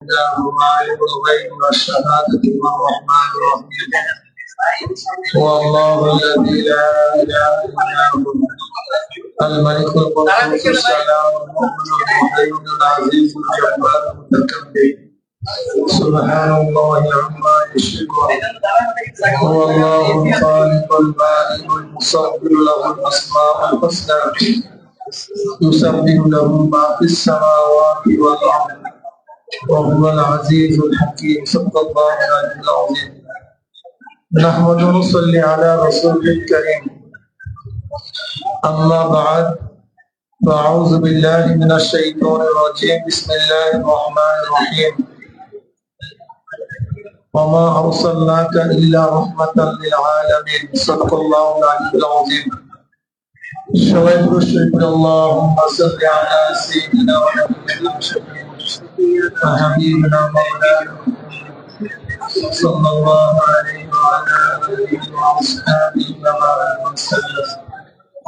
عالم الغيب والشهادة الرحمن الرحيم هو الله الذي لا إله إلا هو الملك القدوس السلام المؤمن المهيمن العزيز الجبار المتكبر سبحان الله عما يشركون هو الله الخالق البارئ المصور له الأسماء الحسنى يسبح له ما في السماوات والأرض وهو العزيز الحكيم صدق الله العلي العظيم نحمد ونصلي على رسوله الكريم أما بعد فأعوذ بالله من الشيطان الرجيم بسم الله الرحمن الرحيم وما أرسلناك إلا رحمة للعالمين صدق الله العلي العظيم شوائب الشرك اللهم صل على سيدنا ونبينا وحبيبنا مولانا صلى الله عليه وعلى آله وأصحابه وبارك وسلم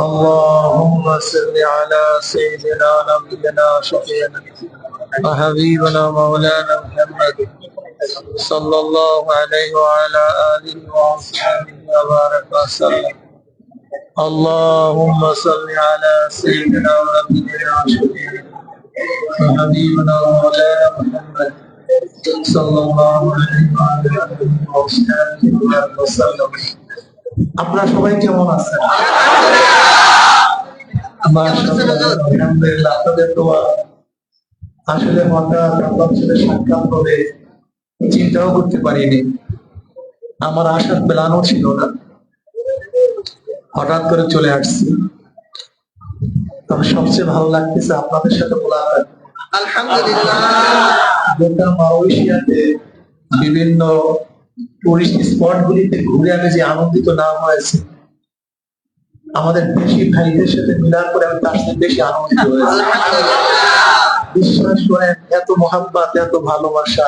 اللهم صل على سيدنا نبينا شفيعنا وحبيبنا مولانا محمد صلى الله عليه وعلى آله وأصحابه وبارك وسلم اللهم صل على سيدنا ونبينا شفيعنا وحبيبنا مولانا محمد صلى الله عليه وعلى آله وأصحابه وبارك وسلم আপনারা সবাই কেমন আছেন? মাশাআল্লাহ আলহামদুলিল্লাহ আপনাদের দোয়া আসলে হঠাৎ আপনার সাথে সাক্ষাৎ হবে চিন্তাও করতে পারিনি, আমার আশার প্ল্যানও ছিল না, হঠাৎ করে চলে আসছি। তবে সবচেয়ে ভালো লাগতেছে আপনাদের সাথে মোলাকাত। আলহামদুলিল্লাহ গোটা মালয়েশিয়াতে বিভিন্ন টুরিস্ট স্পট গুলিতে ঘুরে আমি যে আনন্দিত না হয়েছে, আমাদের দেশি ভাইদের সাথে মিলার পরে আমি তার সাথে বেশি আনন্দিত হয়েছি। বিশ্বাস করেন এত মহাব্বত, এত ভালোবাসা,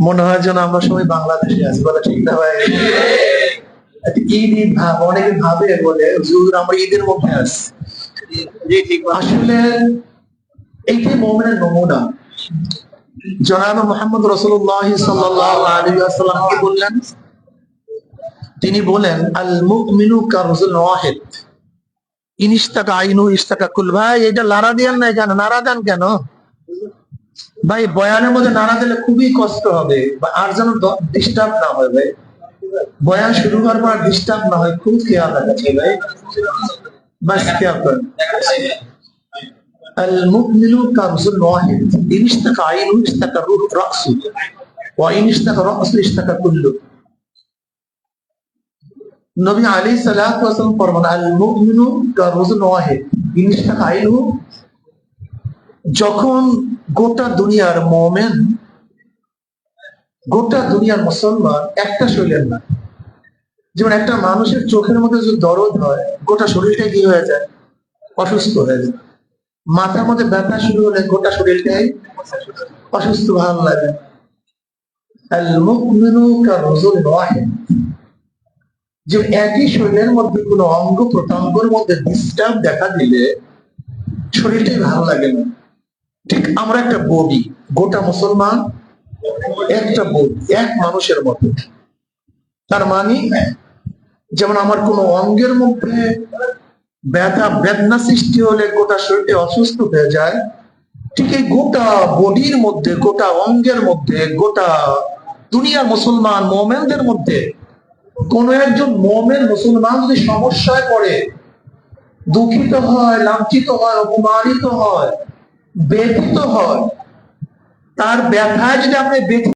মনে হয় যেন আমরা সবাই বাংলাদেশে আছি। বলে ঠিক না ভাই? ঈদ ঈদ ভাব, অনেকে ভাবে বলে আমরা ঈদের মধ্যে আছি। আসলে এইটাই মুমিনের নমুনা। জনাব মুহাম্মদ রাসূলুল্লাহ সাল্লাল্লাহু আলাইহি ওয়াসাল্লাম কি বললেন? তিনি বলেন আল মুমিনু কারজুল ওয়াহিদ ইনিস্তাকা আইনু ইস্তাকা কুল। ভাই এটা নারা দেন না কেন? নারা দেন কেন ভাই? বয়ানের মধ্যে নারা দিলে খুবই কষ্ট হবে, আর যেন ডিস্টার্ব না হয় ভাই। বয়ান শুরু করার পর ডিস্টার্ব না হয়, খুব খেয়াল রাখছে ভাই। বাস খেয়াল করেন। المؤمن كرز واحد إن اشتكى عينه اشتكى رأسه وإن اشتكى رأسه اشتكى كله। নবী আলাইহিস সালাতু ওয়াস সালাম ফরমান আল মুমিনু কারজুন ওয়াহিদ ইন ইশতাকা আইনহু। যখন গোটা দুনিয়ার মুমিন, গোটা দুনিয়ার মুসলমান একটা শরীরের না। যেমন একটা মানুষের চোখের মধ্যে যদি দরদ হয়, গোটা শরীরটাই কি হয়ে যায়? অসুস্থ হয়ে যায়। মাথার মধ্যে ব্যথা শুরু হলে গোটা শরীরটাই অসুস্থ, ভালো লাগে। আল মুমিনু কারজুন ওয়াহিদ, যে একই শরীরের মধ্যে কোনো অঙ্গ প্রত্যঙ্গের মধ্যে ডিস্টার্ব দেখা দিলে শরীরটাই ভালো লাগে না। ঠিক আমরা একটা বডি, গোটা মুসলমান একটা বডি, এক মানুষের মতো। তার মানে যেমন আমার কোনো অঙ্গের মধ্যে ব্যথা বেদনা সৃষ্টি হলে গোটা শরীরটা অসুস্থ হয়ে যায়, ঠিক এই গোটা বডির মধ্যে, গোটা অঙ্গের মধ্যে, গোটা দুনিয়ার মুসলমান মোমেনদের মধ্যে কোন একজন মোমেন মুসলমান যদি সমস্যায় পড়ে, দুঃখিত হয়, লাঞ্ছিত হয়, অপমানিত হয়, ব্যথিত হয়, তার ব্যথায় যদি আপনি